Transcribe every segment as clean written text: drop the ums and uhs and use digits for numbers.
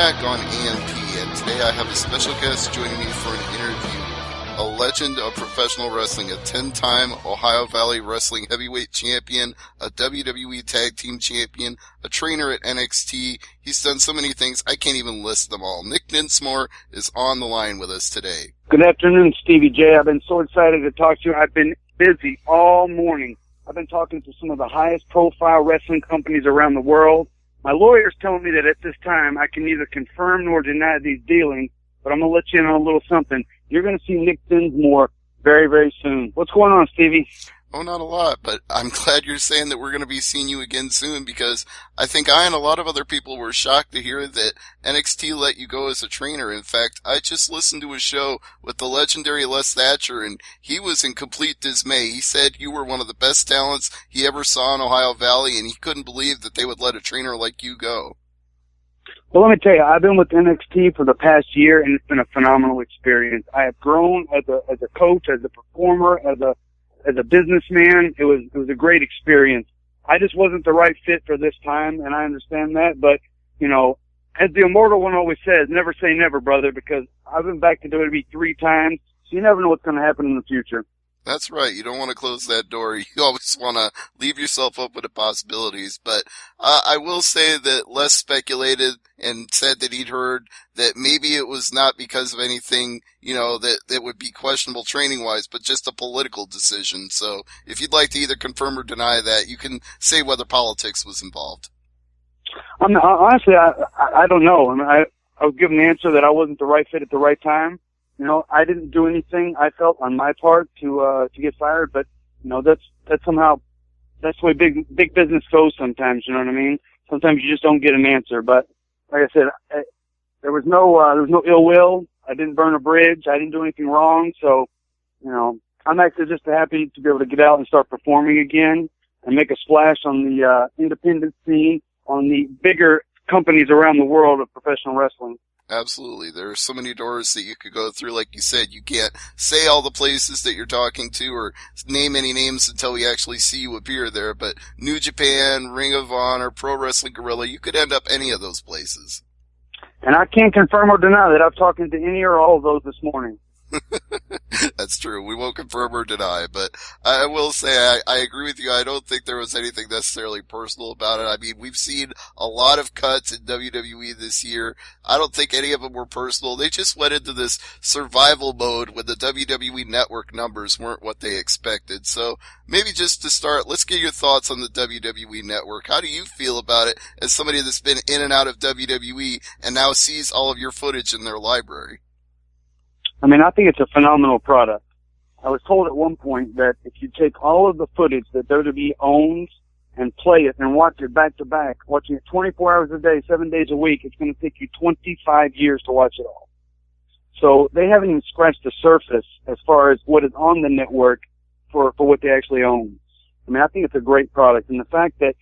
back on AMP, and today I have a special guest joining me for an interview. A legend of professional wrestling, a 10-time Ohio Valley Wrestling Heavyweight Champion, a WWE Tag Team Champion, a trainer at NXT. He's done so many things, I can't even list them all. Nick Dinsmore is on the line with us today. Good afternoon, Stevie J. I've been so excited to talk to you. I've been busy all morning. I've been talking to some of the highest profile wrestling companies around the world. My lawyer's telling me that at this time I can neither confirm nor deny these dealings, but I'm going to let you in on a little something. You're going to see Nick Dinsmore very, very soon. What's going on, Stevie? Oh, not a lot, but I'm glad you're saying that we're going to be seeing you again soon, because I think I and a lot of other people were shocked to hear that NXT let you go as a trainer. In fact, I just listened to a show with the legendary Les Thatcher, and he was in complete dismay. He said you were one of the best talents he ever saw in Ohio Valley, and he couldn't believe that they would let a trainer like you go. Well, let me tell you, I've been with NXT for the past year, and it's been a phenomenal experience. I have grown as a coach, as a performer, as a businessman. It was a great experience. I just wasn't the right fit for this time, and I understand that. But, you know, as the immortal one always says, never say never, brother, because I've been back to WWE 3 times, so you never know what's going to happen in the future. That's right. You don't want to close that door. You always want to leave yourself open to possibilities. But I will say that Les speculated and said that he'd heard that maybe it was not because of anything, you know, that would be questionable training-wise, but just a political decision. So if you'd like to either confirm or deny that, you can say whether politics was involved. Honestly, I don't know. I mean, I was given the answer that I wasn't the right fit at the right time. You know, I didn't do anything I felt on my part to get fired, but, you know, that's somehow, that's the way big business goes sometimes, you know what I mean? Sometimes you just don't get an answer, but like I said, there was no ill will. I didn't burn a bridge. I didn't do anything wrong. So, you know, I'm actually just happy to be able to get out and start performing again and make a splash on the, independent scene, on the bigger companies around the world of professional wrestling. Absolutely. There are so many doors that you could go through. Like you said, you can't say all the places that you're talking to or name any names until we actually see you appear there. But New Japan, Ring of Honor, Pro Wrestling Guerrilla, you could end up any of those places. And I can't confirm or deny that I've talked to any or all of those this morning. That's true. We won't confirm or deny, but I will say I agree with you. I don't think there was anything necessarily personal about it. I mean, we've seen a lot of cuts in WWE this year. I don't think any of them were personal. They just went into this survival mode when the WWE Network numbers weren't what they expected. So maybe just to start, let's get your thoughts on the WWE Network. How do you feel about it as somebody that's been in and out of WWE and now sees all of your footage in their library? I mean, I think it's a phenomenal product. I was told at one point that if you take all of the footage that WWE owns and play it and watch it back to back, watching it 24 hours a day, 7 days a week, it's going to take you 25 years to watch it all. So they haven't even scratched the surface as far as what is on the network for what they actually own. I mean, I think it's a great product, and the fact that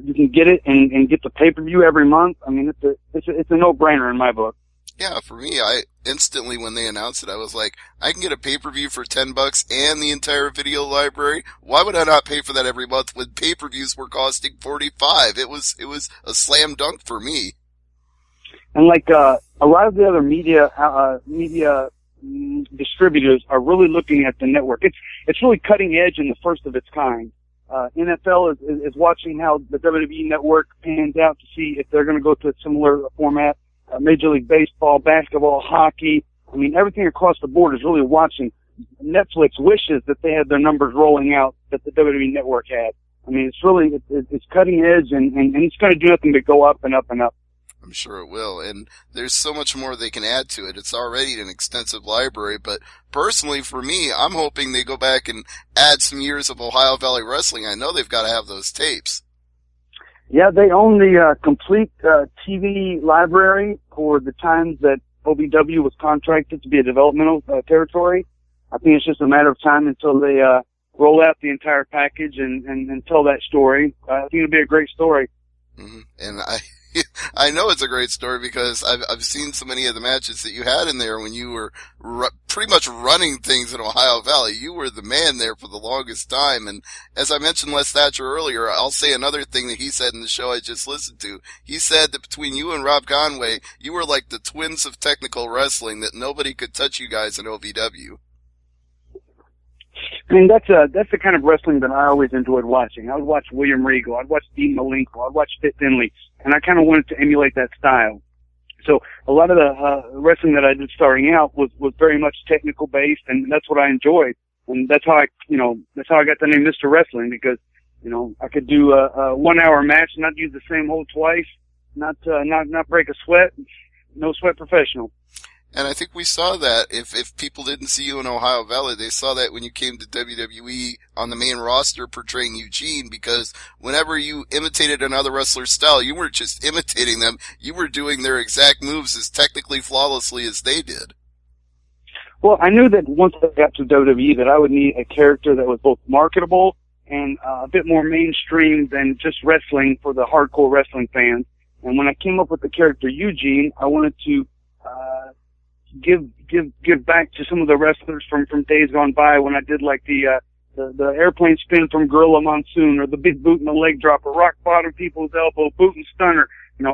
you can get it and get the pay-per-view every month, I mean, it's a no-brainer in my book. Yeah, for me, I instantly, when they announced it, I was like, I can get a pay-per-view for $10 and the entire video library. Why would I not pay for that every month when pay-per-views were costing $45? It was a slam dunk for me. And like, a lot of the other media distributors are really looking at the network. It's really cutting edge and the first of its kind. NFL is watching how the WWE Network pans out to see if they're going to go to a similar format. Major League Baseball, basketball, hockey. I mean, everything across the board is really watching. Netflix wishes that they had their numbers rolling out that the WWE Network had. I mean, it's really, it's cutting edge and it's going to do nothing but go up and up and up. I'm sure it will. And there's so much more they can add to it. It's already an extensive library, but personally for me, I'm hoping they go back and add some years of Ohio Valley Wrestling. I know they've got to have those tapes. Yeah, they own the complete TV library for the times that OVW was contracted to be a developmental territory. I think it's just a matter of time until they roll out the entire package and tell that story. I think it'll be a great story. Mm-hmm. And I know it's a great story because I've seen so many of the matches that you had in there when you were pretty much running things in Ohio Valley. You were the man there for the longest time. And as I mentioned Les Thatcher earlier, I'll say another thing that he said in the show I just listened to. He said that between you and Rob Conway, you were like the twins of technical wrestling, that nobody could touch you guys in OVW. I mean, that's the kind of wrestling that I always enjoyed watching. I would watch William Regal, I'd watch Dean Malenko, I'd watch Fit Finley, and I kind of wanted to emulate that style. So a lot of the wrestling that I did starting out was very much technical based, and that's what I enjoyed. And that's how I got the name Mr. Wrestling, because, I could do a 1 hour match, not use the same hold twice, not break a sweat, no sweat professional. And I think we saw that. If people didn't see you in Ohio Valley, they saw that when you came to WWE on the main roster portraying Eugene, because whenever you imitated another wrestler's style, you weren't just imitating them, you were doing their exact moves as technically flawlessly as they did. Well, I knew that once I got to WWE that I would need a character that was both marketable and a bit more mainstream than just wrestling for the hardcore wrestling fans. And when I came up with the character Eugene, I wanted to give back to some of the wrestlers from days gone by when I did like the airplane spin from Gorilla Monsoon, or the big boot and the leg drop, or rock bottom people's elbow, boot and stunner,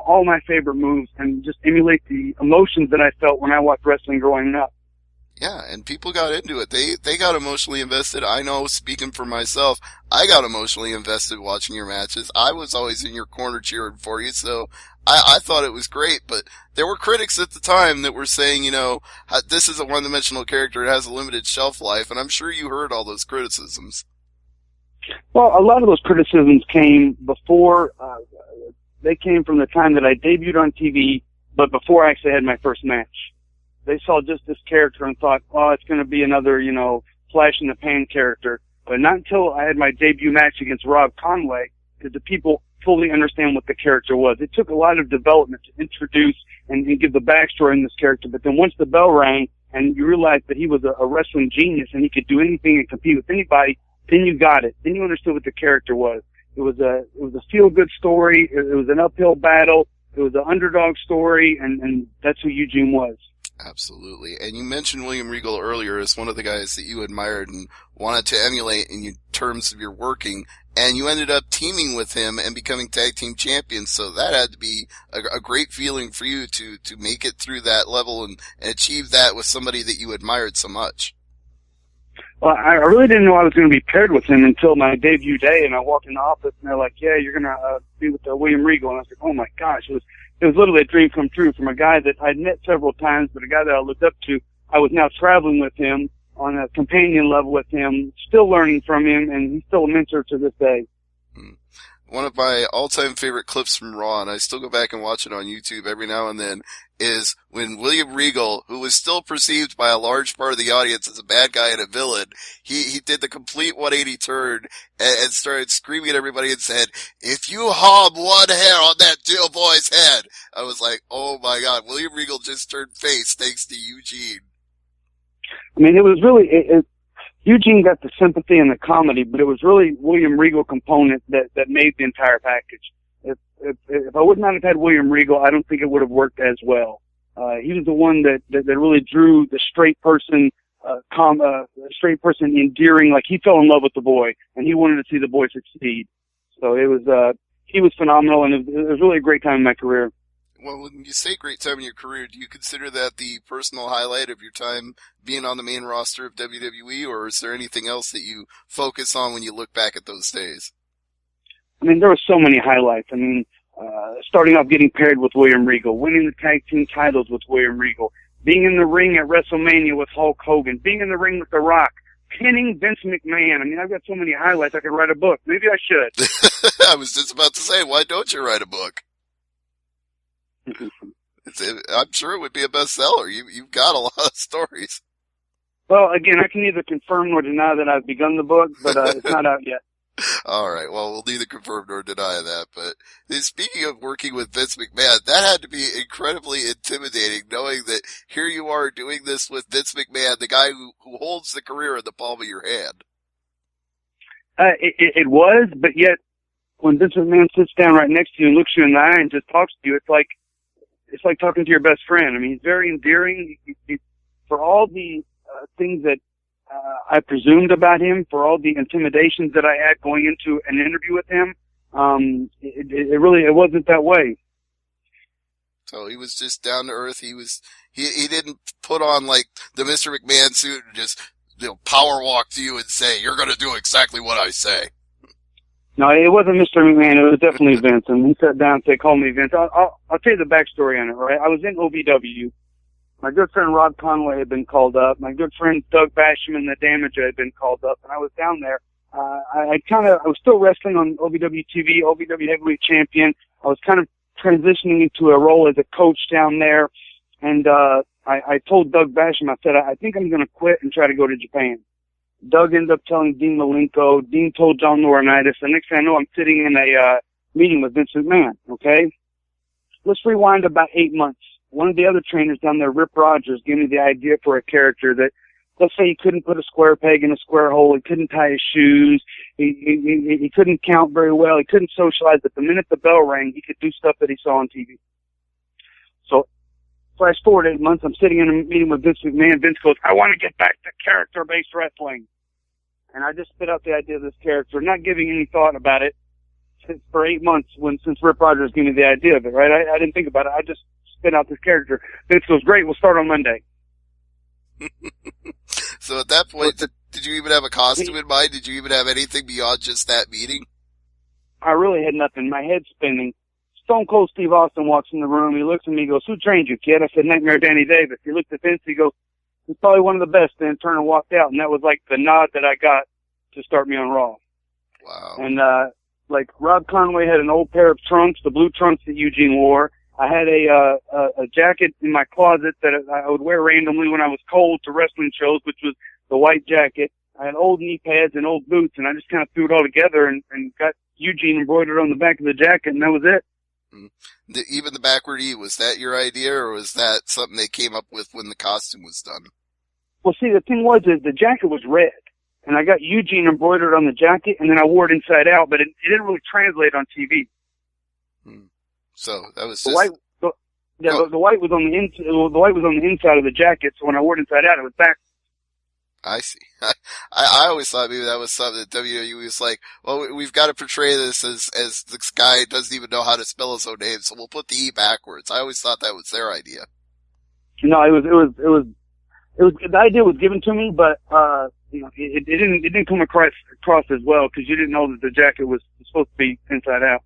all my favorite moves, and just emulate the emotions that I felt when I watched wrestling growing up. Yeah, and people got into it. They got emotionally invested. I know, speaking for myself, I got emotionally invested watching your matches. I was always in your corner cheering for you, so I thought it was great. But there were critics at the time that were saying, this is a one-dimensional character. It has a limited shelf life, and I'm sure you heard all those criticisms. Well, a lot of those criticisms came before, they came from the time that I debuted on TV, but before I actually had my first match. They saw just this character and thought, oh, it's going to be another, flash in the pan character. But not until I had my debut match against Rob Conway did the people fully understand what the character was. It took a lot of development to introduce and give the backstory in this character. But then once the bell rang and you realized that he was a wrestling genius and he could do anything and compete with anybody, then you got it. Then you understood what the character was. It was a feel-good story. It was an uphill battle. It was an underdog story, and that's who Eugene was. Absolutely. And you mentioned William Regal earlier as one of the guys that you admired and wanted to emulate in terms of your working, and you ended up teaming with him and becoming tag team champions. So that had to be a great feeling for you to make it through that level and achieve that with somebody that you admired so much. Well, I really didn't know I was going to be paired with him until my debut day, and I walked in the office and they're like, yeah, you're going to be with William Regal. And I was like, oh my gosh, it was literally a dream come true from a guy that I'd met several times, but a guy that I looked up to. I was now traveling with him on a companion level with him, still learning from him, and he's still a mentor to this day. One of my all-time favorite clips from Raw, and I still go back and watch it on YouTube every now and then, is when William Regal, who was still perceived by a large part of the audience as a bad guy and a villain, he did the complete 180 turn and started screaming at everybody and said, if you harm one hair on that dear boy's head. I was like, oh my God, William Regal just turned face thanks to Eugene. I mean, it was really, Eugene got the sympathy and the comedy, but it was really William Regal component that made the entire package. If I would not have had William Regal, I don't think it would have worked as well. He was the one that really drew the straight person, endearing, like he fell in love with the boy and he wanted to see the boy succeed. So he was phenomenal, and it was really a great time in my career. Well, when you say great time in your career, do you consider that the personal highlight of your time being on the main roster of WWE, or is there anything else that you focus on when you look back at those days? I mean, there were so many highlights. I mean, starting off getting paired with William Regal, winning the tag team titles with William Regal, being in the ring at WrestleMania with Hulk Hogan, being in the ring with The Rock, pinning Vince McMahon. I mean, I've got so many highlights I could write a book. Maybe I should. I was just about to say, why don't you write a book? I'm sure it would be a bestseller. You've got a lot of stories. Well, again, I can neither confirm nor deny that I've begun the book, but it's not out yet. All right. Well, we'll neither confirm nor deny that. But speaking of working with Vince McMahon, that had to be incredibly intimidating, knowing that here you are doing this with Vince McMahon, the guy who holds the career in the palm of your hand. It was, but yet when Vince McMahon sits down right next to you and looks you in the eye and just talks to you, it's like talking to your best friend. I mean, he's very endearing. For all the things that I presumed about him, for all the intimidations that I had going into an interview with him, it wasn't that way. So he was just down to earth. He didn't put on like the Mr. McMahon suit and just, power walk to you and say, "You're going to do exactly what I say." No, it wasn't Mr. McMahon. It was definitely Vince. And he sat down and said, "Call me Vince." I'll tell you the backstory on it, right? I was in OVW. My good friend Rob Conway had been called up. My good friend Doug Basham and the Damager had been called up, and I was down there. I was still wrestling on OVW TV, OVW Heavyweight Champion. I was kind of transitioning into a role as a coach down there, and I told Doug Basham, I said, I think I'm going to quit and try to go to Japan. Doug ended up telling Dean Malenko. Dean told John Laurinaitis. The next thing I know, I'm sitting in a meeting with Vince McMahon, okay? Let's rewind about 8 months. One of the other trainers down there, Rip Rogers, gave me the idea for a character that, let's say he couldn't put a square peg in a square hole, he couldn't tie his shoes, he couldn't count very well, he couldn't socialize, but the minute the bell rang, he could do stuff that he saw on TV. So, flash forward 8 months, I'm sitting in a meeting with Vince McMahon. Vince goes, "I want to get back to character-based wrestling." And I just spit out the idea of this character, not giving any thought about it for 8 months since Rip Rogers gave me the idea of it, right? I didn't think about it. I just spit out this character. Vince goes, "Great, we'll start on Monday." So at that point, did you even have a costume in mind? Did you even have anything beyond just that meeting? I really had nothing. My head's spinning. Stone Cold Steve Austin walks in the room. He looks at me, he goes, "Who trained you, kid?" I said, "Nightmare Danny Davis." He looked at Vince, he goes, "He's probably one of the best," then turned and walked out. And that was like the nod that I got to start me on Raw. Wow. And, like Rob Conway had an old pair of trunks, the blue trunks that Eugene wore. I had a jacket in my closet that I would wear randomly when I was cold to wrestling shows, which was the white jacket. I had old knee pads and old boots, and I just kind of threw it all together and got Eugene embroidered on the back of the jacket, and that was it. Even the backward E, was that your idea, or was that something they came up with when the costume was done? Well, see, the thing was that the jacket was red, and I got Eugene embroidered on the jacket, and then I wore it inside out, but it didn't really translate on TV. So that was the just... white. The white was on the inside of the jacket, so when I wore it inside out, it was back. I see. I always thought maybe that was something that WWE was like, well, we've got to portray this as this guy doesn't even know how to spell his own name, so we'll put the E backwards. I always thought that was their idea. No, it was the idea was given to me, but it didn't come across as well because you didn't know that the jacket was supposed to be inside out.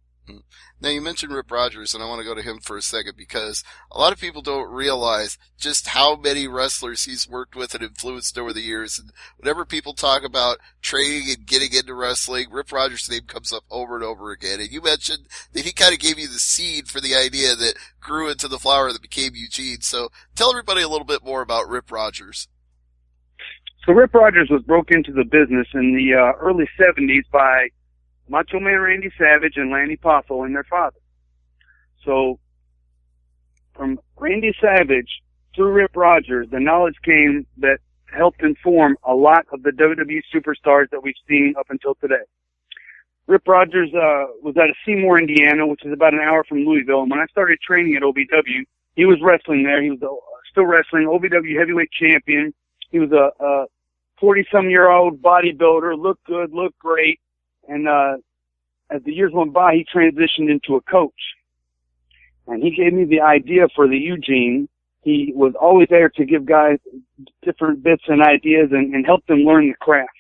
Now, you mentioned Rip Rogers, and I want to go to him for a second because a lot of people don't realize just how many wrestlers he's worked with and influenced over the years. And whenever people talk about training and getting into wrestling, Rip Rogers' name comes up over and over again. And you mentioned that he kind of gave you the seed for the idea that grew into the flower that became Eugene. So tell everybody a little bit more about Rip Rogers. So Rip Rogers was broke into the business in the early 70s by Macho Man Randy Savage and Lanny Poffo and their father. So, from Randy Savage to Rip Rogers, the knowledge came that helped inform a lot of the WWE superstars that we've seen up until today. Rip Rogers was out of Seymour, Indiana, which is about an hour from Louisville. And when I started training at OVW, he was wrestling there. He was still wrestling, OVW heavyweight champion. He was a 40-some-year-old bodybuilder, looked good, looked great. And as the years went by, he transitioned into a coach. And he gave me the idea for the Eugene. He was always there to give guys different bits and ideas and help them learn the craft.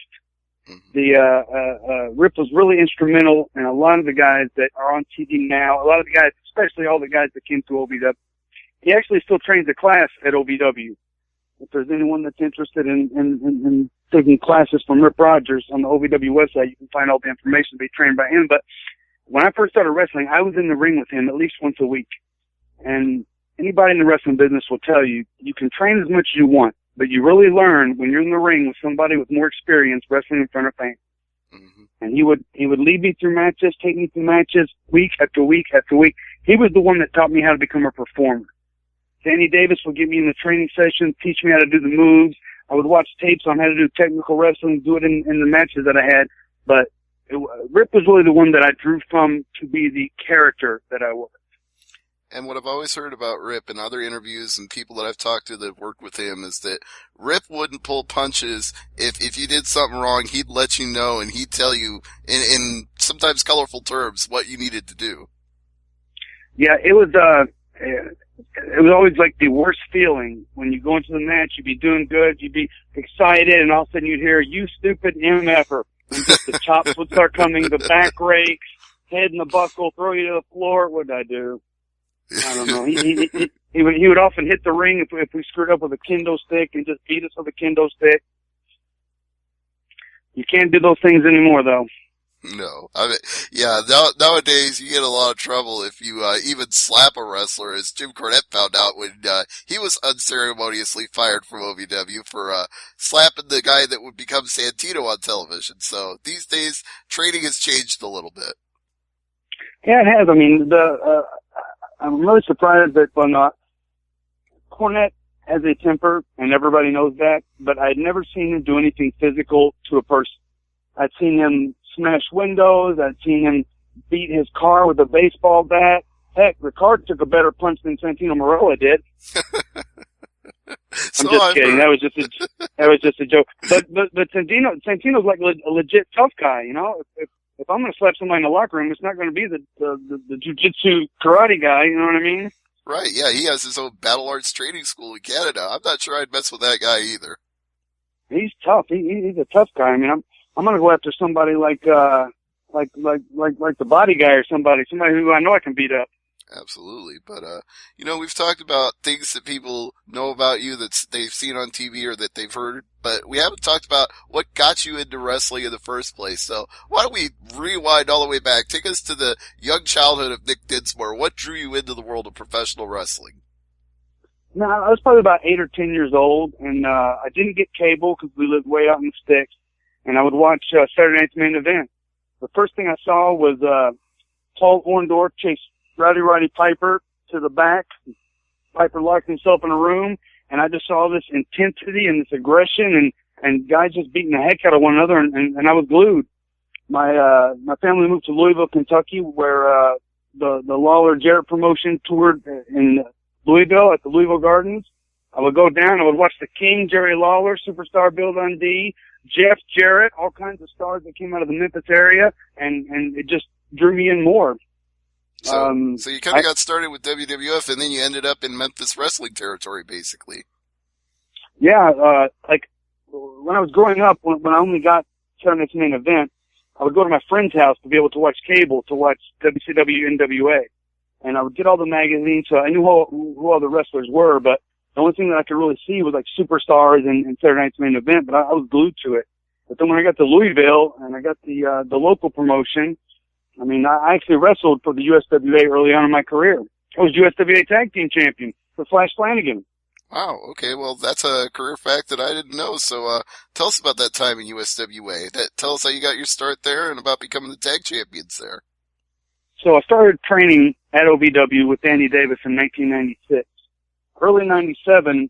Rip was really instrumental in a lot of the guys that are on TV now, a lot of the guys, especially all the guys that came to OVW. He actually still trains a class at OVW. If there's anyone that's interested in taking classes from Rip Rogers on the OVW website, you can find all the information to be trained by him. But when I first started wrestling, I was in the ring with him at least once a week. And anybody in the wrestling business will tell you, you can train as much as you want, but you really learn when you're in the ring with somebody with more experience wrestling in front of fans. And he would lead me through matches, take me through matches week after week after week. He was the one that taught me how to become a performer. Danny Davis would get me in the training session, teach me how to do the moves. I would watch tapes on how to do technical wrestling, do it in the matches that I had. But Rip was really the one that I drew from to be the character that I was. And what I've always heard about Rip in other interviews and people that I've talked to that have worked with him is that Rip wouldn't pull punches. If you did something wrong, he'd let you know and he'd tell you in sometimes colorful terms what you needed to do. Yeah, it was always like the worst feeling when you go into the match. You'd be doing good, you'd be excited, and all of a sudden you'd hear, "You stupid MFer." And just the chops would start coming, the back rakes, head in the buckle, throw you to the floor. What did I do? I don't know. He would often hit the ring if we screwed up with a kendo stick and just beat us with a kendo stick. You can't do those things anymore, though. No. I mean, yeah, nowadays you get a lot of trouble if you even slap a wrestler, as Jim Cornette found out when he was unceremoniously fired from OVW for slapping the guy that would become Santino on television. So these days, training has changed a little bit. Yeah, it has. I mean, I'm really surprised that Cornette has a temper, and everybody knows that, but I'd never seen him do anything physical to a person. I'd seen him smash windows. I'd seen him beat his car with a baseball bat. Heck, the car took a better punch than Santino Marella did. I'm just kidding. That was just a joke. But Santino's like a legit tough guy, you know? If I'm going to slap somebody in the locker room, it's not going to be the jiu-jitsu karate guy, you know what I mean? Right, yeah, he has his own battle arts training school in Canada. I'm not sure I'd mess with that guy either. He's tough. He's a tough guy. I mean, I'm going to go after somebody like the body guy or somebody who I know I can beat up. Absolutely. But, we've talked about things that people know about you that they've seen on TV or that they've heard, but we haven't talked about what got you into wrestling in the first place. So why don't we rewind all the way back? Take us to the young childhood of Nick Dinsmore. What drew you into the world of professional wrestling? No, I was probably about 8 or 10 years old, and I didn't get cable because we lived way out in the sticks, and I would watch Saturday Night's Main Event. The first thing I saw was Paul Orndorff chase Roddy Piper to the back. Piper locked himself in a room, and I just saw this intensity and this aggression and guys just beating the heck out of one another, and I was glued. My family moved to Louisville, Kentucky, where the Lawler Jarrett promotion toured in Louisville at the Louisville Gardens. I would go down, I would watch the King, Jerry Lawler, Superstar Bill Dundee, Jeff Jarrett, all kinds of stars that came out of the Memphis area, and it just drew me in more. So you kind of got started with WWF, and then you ended up in Memphis wrestling territory, basically. Yeah, like when I was growing up, when I only got Saturday Night's Main Event, I would go to my friend's house to be able to watch cable, to watch WCW NWA, and I would get all the magazines. So I knew who all the wrestlers were, but the only thing that I could really see was like Superstars and Saturday Night's Main Event. But I was glued to it. But then when I got to Louisville and I got the local promotion, I mean, I actually wrestled for the USWA early on in my career. I was USWA Tag Team Champion for Flash Flanagan. Wow, okay, well, that's a career fact that I didn't know, so tell us about that time in USWA. Tell us how you got your start there and about becoming the tag champions there. So I started training at OVW with Danny Davis in 1996. Early 97,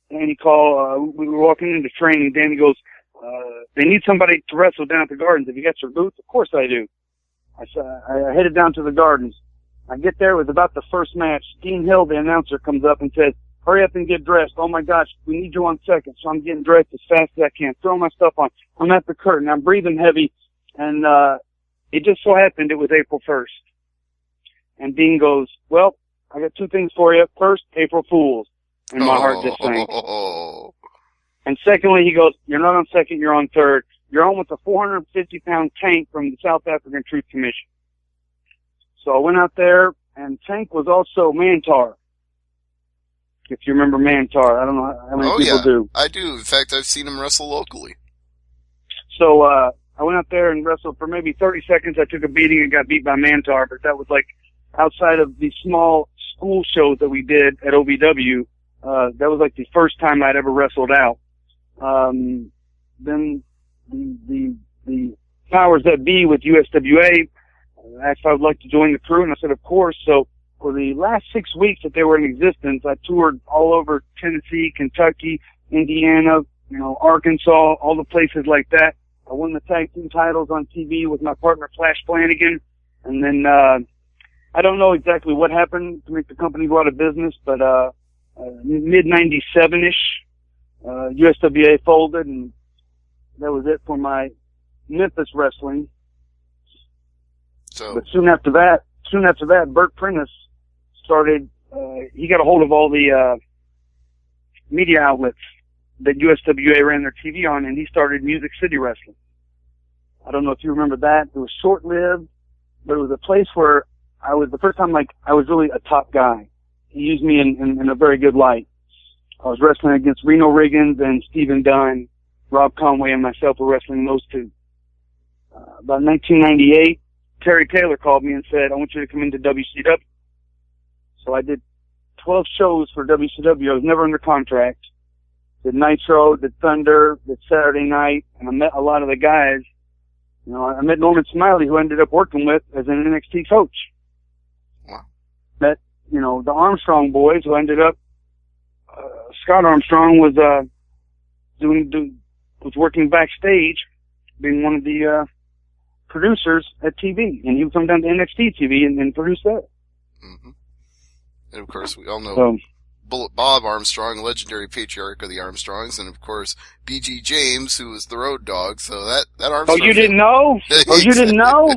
Danny called, we were walking into training, Danny goes, they need somebody to wrestle down at the Gardens. Have you got your boots? Of course I do. I headed down to the Gardens. I get there, it was about the first match. Dean Hill, the announcer, comes up and says, hurry up and get dressed. Oh my gosh, we need you on second. So I'm getting dressed as fast as I can, throwing my stuff on. I'm at the curtain, I'm breathing heavy, and it just so happened it was April 1st. And Dean goes, well, I got two things for you. First, April Fools. And my heart just sank. And secondly, he goes, you're not on second, you're on third. You're on with a 450-pound Tank from the South African Truth Commission. So I went out there, and Tank was also Mantar. If you remember Mantar. I don't know how many people do. I do. In fact, I've seen him wrestle locally. So I went out there and wrestled for maybe 30 seconds. I took a beating and got beat by Mantar, but that was like outside of the small school shows that we did at OVW. That was like the first time I'd ever wrestled out. Then the powers that be with USWA asked if I would like to join the crew, and I said, of course. So for the last 6 weeks that they were in existence, I toured all over Tennessee, Kentucky, Indiana, Arkansas, all the places like that. I won the tag team titles on TV with my partner Flash Flanagan, and then I don't know exactly what happened to make the company go out of business, but mid '97-ish, USWA folded, and that was it for my Memphis wrestling. So, but soon after that, Bert Prentice started. He got a hold of all the media outlets that USWA ran their TV on, and he started Music City Wrestling. I don't know if you remember that. It was short-lived, but it was a place where I was, the first time, like, I was really a top guy. He used me in a very good light. I was wrestling against Reno Riggins and Stephen Dunn. Rob Conway and myself were wrestling those two. About 1998, Terry Taylor called me and said, I want you to come into WCW. So I did 12 shows for WCW. I was never under contract. Did Nitro, did Thunder, did Saturday Night, and I met a lot of the guys. You know, I met Norman Smiley, who I ended up working with as an NXT coach. Wow. Met, you know, the Armstrong boys, who ended up, Scott Armstrong was, was working backstage, being one of the, producers at TV, and he would come down to NXT TV and produce that. Mm-hmm. And of course, we all know Bullet Bob Armstrong, legendary patriarch of the Armstrongs, and of course, B.G. James, who was the Road Dogg. So that Armstrong. Oh, you didn't know? Oh, you didn't know?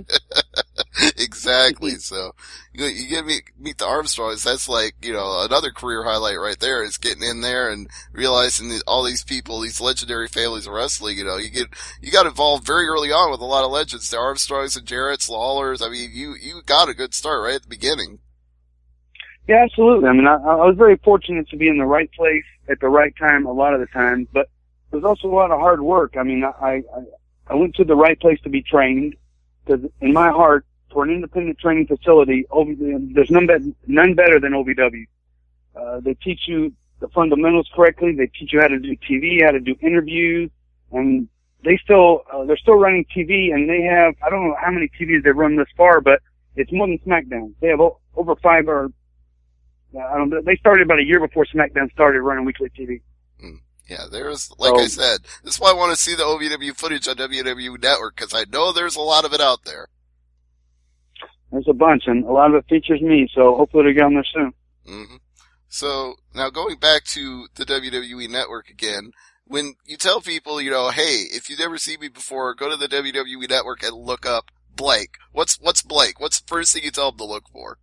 Exactly. So you get meet the Armstrongs. That's like, you know, another career highlight right there is getting in there and realizing that all these people, these legendary families of wrestling. You know, you got involved very early on with a lot of legends. The Armstrongs and Jarrett's, Lawlers. I mean, you got a good start right at the beginning. Yeah, absolutely. I mean, I was very fortunate to be in the right place at the right time a lot of the time, but there was also a lot of hard work. I mean, I went to the right place to be trained, because in my heart, for an independent training facility, there's none better than OVW. They teach you the fundamentals correctly. They teach you how to do TV, how to do interviews, and they're still running TV, and they have, I don't know how many TVs they've run this far, but it's more than SmackDown. They have over 5 or they started about a year before SmackDown started running weekly TV. Yeah, there's, like I said, this is why I want to see the OVW footage on WWE Network, because I know there's a lot of it out there. There's a bunch, and a lot of it features me, so hopefully it'll get on there soon. Mm-hmm. So, now going back to the WWE Network again, when you tell people, you know, hey, if you've never seen me before, go to the WWE Network and look up Blake. What's Blake? What's the first thing you tell them to look for?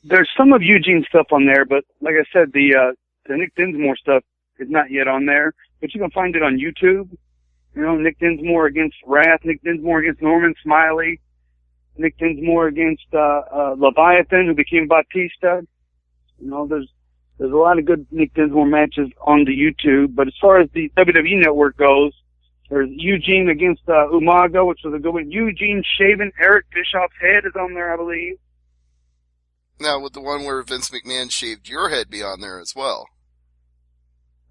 There's some of Eugene's stuff on there, but like I said, the Nick Dinsmore stuff is not yet on there, but you can find it on YouTube. You know, Nick Dinsmore against Wrath, Nick Dinsmore against Norman Smiley, Nick Dinsmore against, Leviathan, who became Batista. You know, there's a lot of good Nick Dinsmore matches on the YouTube, but as far as the WWE Network goes, there's Eugene against, Umaga, which was a good one. Eugene shaving Eric Bischoff's head is on there, I believe. Now, would the one where Vince McMahon shaved your head be on there as well?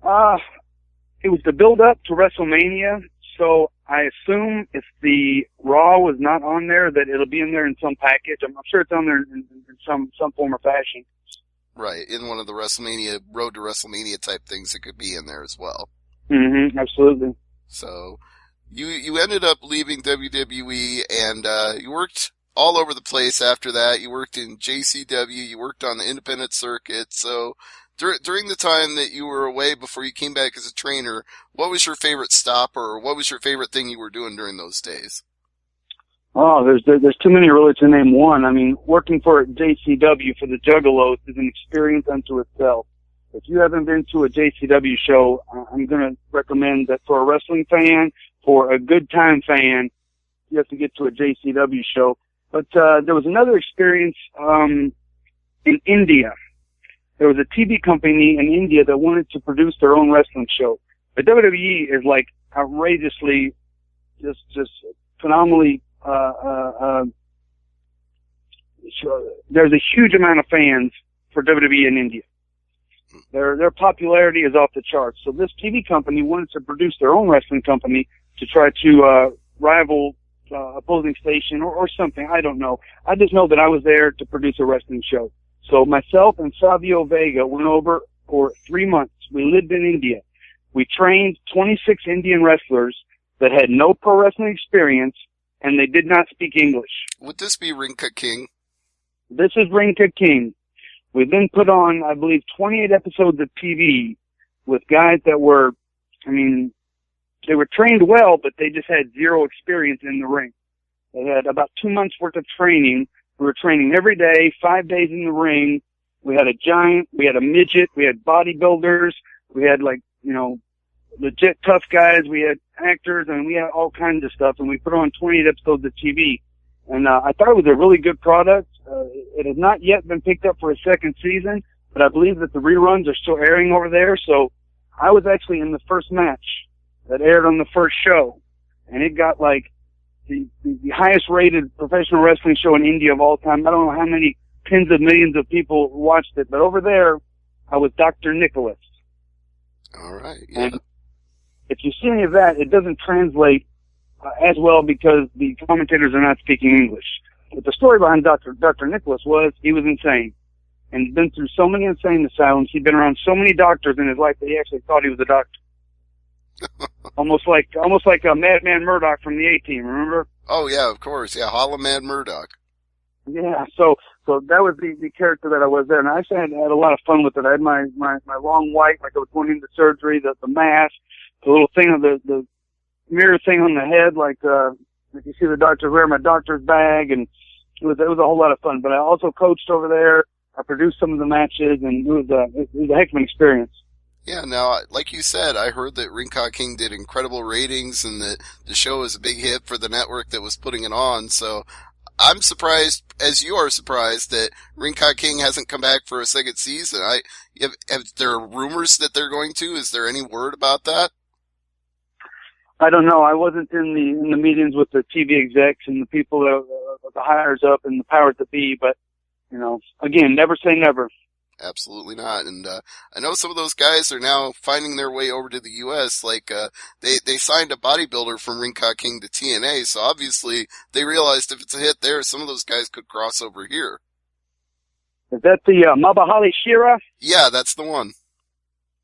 It was the build-up to WrestleMania, so I assume if the Raw was not on there, that it'll be in there in some package. I'm sure it's on there in some form or fashion. Right, in one of the WrestleMania, Road to WrestleMania type things, it could be in there as well. Mm-hmm, absolutely. So, you ended up leaving WWE, and you worked all over the place after that. You worked in JCW, you worked on the independent circuit. So, during the time that you were away before you came back as a trainer, what was your favorite stop, or what was your favorite thing you were doing during those days? Oh, there's too many really to name one. I mean, working for JCW for the Juggalos is an experience unto itself. If you haven't been to a JCW show, I'm going to recommend that for a wrestling fan, for a good time fan, you have to get to a JCW show. But there was another experience in India. There was a TV company in India that wanted to produce their own wrestling show. The WWE is like outrageously, just phenomenally. There's a huge amount of fans for WWE in India. Their popularity is off the charts. So this TV company wanted to produce their own wrestling company to try to rival opposing station or something. I don't know. I just know that I was there to produce a wrestling show. So myself and Savio Vega went over for 3 months. We lived in India. We trained 26 Indian wrestlers that had no pro wrestling experience, and they did not speak English. Would this be Rinka King? This is Rinka King. We then put on, I believe, 28 episodes of TV with guys that were, I mean, they were trained well, but they just had zero experience in the ring. They had about 2 months worth of training. We were training every day, 5 days in the ring. We had a giant, we had a midget, we had bodybuilders, we had legit tough guys, we had actors, and we had all kinds of stuff, and we put on 28 episodes of TV. And I thought it was a really good product. It has not yet been picked up for a second season, but I believe that the reruns are still airing over there. So I was actually in the first match that aired on the first show, and it got the highest rated professional wrestling show in India of all time. I don't know how many tens of millions of people watched it, but over there I was Dr. Nicholas. All right. Yeah. And if you see any of that, it doesn't translate as well because the commentators are not speaking English. But the story behind Dr. Nicholas was he was insane. And he's been through so many insane asylums. He'd been around so many doctors in his life that he actually thought he was a doctor. almost like a Madman Murdoch from the A-Team, remember? Oh yeah, of course. Yeah, Holla Man Murdoch. Yeah, so that was the character that I was there, and I actually had a lot of fun with it. I had my long white, like I was going into surgery, the mask, the little thing of the mirror thing on the head, like you see the doctor wear my doctor's bag, and it was a whole lot of fun. But I also coached over there. I produced some of the matches, and it was a heck of an experience. Yeah, now, like you said, I heard that Rinka King did incredible ratings and that the show was a big hit for the network that was putting it on, so I'm surprised, as you are surprised, that Rinka King hasn't come back for a second season. Have there rumors that they're going to? Is there any word about that? I don't know. I wasn't in the meetings with the TV execs and the people the hires up and the powers that be, but, again, never say never. Absolutely not. And I know some of those guys are now finding their way over to the U.S. They signed a bodybuilder from Rinka King to TNA, so obviously they realized if it's a hit there, some of those guys could cross over here. Is that the Mabahali Shira? Yeah, that's the one.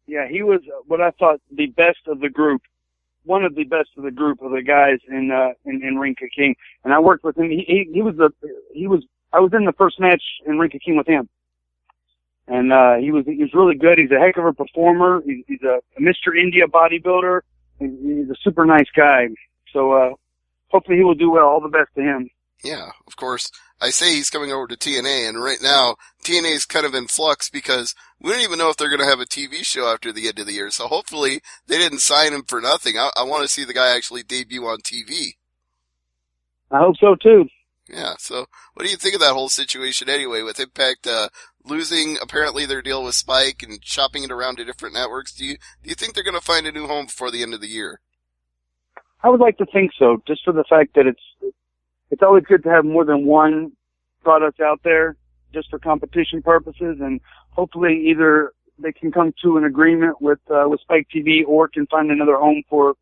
Yeah, he was what I thought the best of the group. One of the best of the group of the guys in Rinka King. And I worked with him. I was in the first match in Rinka King with him. And he was really good. He's a heck of a performer. He's a Mr. India bodybuilder. He's a super nice guy. So hopefully he will do well. All the best to him. Yeah, of course. I say he's coming over to TNA, and right now TNA is kind of in flux because we don't even know if they're going to have a TV show after the end of the year. So hopefully they didn't sign him for nothing. I want to see the guy actually debut on TV. I hope so too. Yeah. So what do you think of that whole situation anyway, with Impact losing apparently their deal with Spike and shopping it around to different networks? Do you think they're going to find a new home before the end of the year? I would like to think so, just for the fact that it's always good to have more than one product out there just for competition purposes, and hopefully either they can come to an agreement with Spike TV or can find another home for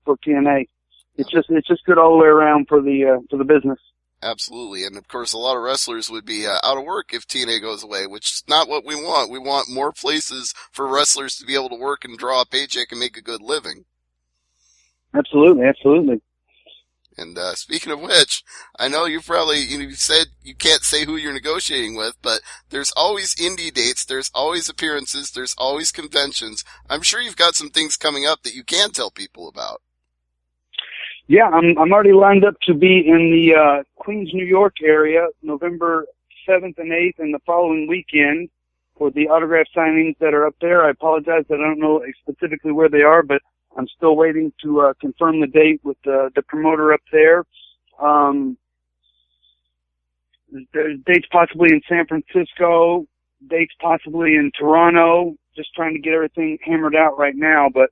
TNA. It's just good all the way around for the business. Absolutely. And of course a lot of wrestlers would be out of work if TNA goes away, which is not what we want. We want more places for wrestlers to be able to work and draw a paycheck and make a good living. Absolutely. And speaking of which, I know you probably you said you can't say who you're negotiating with, but there's always indie dates, there's always appearances, there's always conventions. I'm sure you've got some things coming up that you can tell people about. Yeah, I'm already lined up to be in the Queens, New York area, November 7th and 8th, and the following weekend for the autograph signings that are up there. I apologize that I don't know specifically where they are, but I'm still waiting to confirm the date with the promoter up there. There's dates possibly in San Francisco, dates possibly in Toronto. Just trying to get everything hammered out right now. But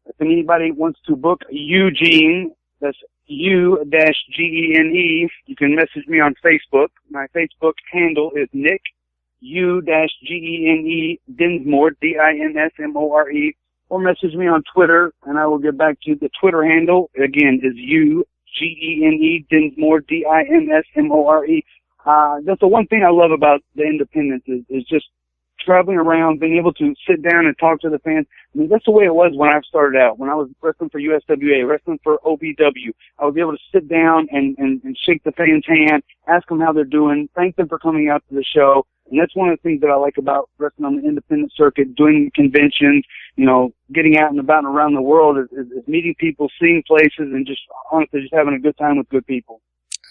if anybody wants to book Eugene, that's U-Gene, you can message me on Facebook. My Facebook handle is Nick U-Gene Dinsmore, Dinsmore. Or message me on Twitter, and I will get back to you. The Twitter handle, again, is U-Gene, Dinsmore, Dinsmore. That's the one thing I love about the independents is just traveling around, being able to sit down and talk to the fans. I mean, that's the way it was when I started out. When I was wrestling for USWA, wrestling for OVW, I would be able to sit down and shake the fans' hand, ask them how they're doing, thank them for coming out to the show. And that's one of the things that I like about wrestling on the independent circuit, doing conventions, you know, getting out and about and around the world is meeting people, seeing places, and just honestly just having a good time with good people.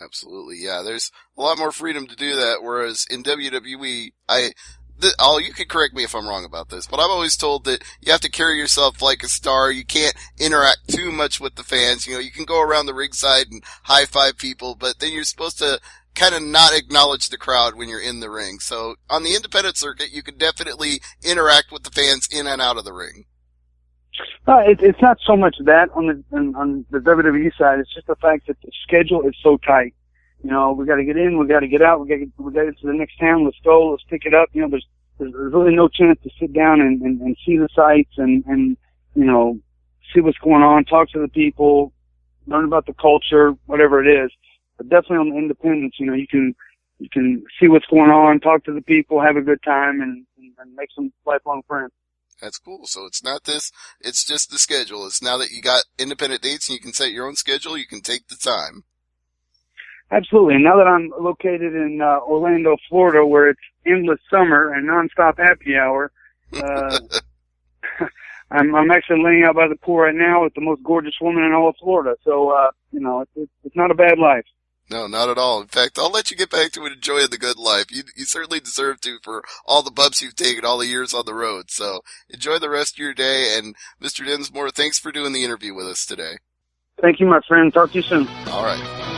Absolutely, yeah. There's a lot more freedom to do that, whereas in WWE, you can correct me if I'm wrong about this, but I'm always told that you have to carry yourself like a star. You can't interact too much with the fans. You know, you can go around the ringside and high five people, but then you're supposed to kind of not acknowledge the crowd when you're in the ring. So on the independent circuit, you can definitely interact with the fans in and out of the ring. It's not so much that on the WWE side. It's just the fact that the schedule is so tight. You know, we got to get in, we got to get out, we got to get to the next town. Let's go, let's pick it up. You know, there's really no chance to sit down and see the sights and you know, see what's going on, talk to the people, learn about the culture, whatever it is. But definitely on the independents, you know, you can see what's going on, talk to the people, have a good time, and make some lifelong friends. That's cool. So it's not this, it's just the schedule. It's now that you got independent dates and you can set your own schedule, you can take the time. Absolutely. And now that I'm located in Orlando, Florida, where it's endless summer and nonstop happy hour, I'm actually laying out by the pool right now with the most gorgeous woman in all of Florida. So, you know, it's not a bad life. No, not at all. In fact, I'll let you get back to enjoying the good life. You certainly deserve to for all the bumps you've taken, all the years on the road. So enjoy the rest of your day. And Mr. Dinsmore, thanks for doing the interview with us today. Thank you, my friend. Talk to you soon. All right.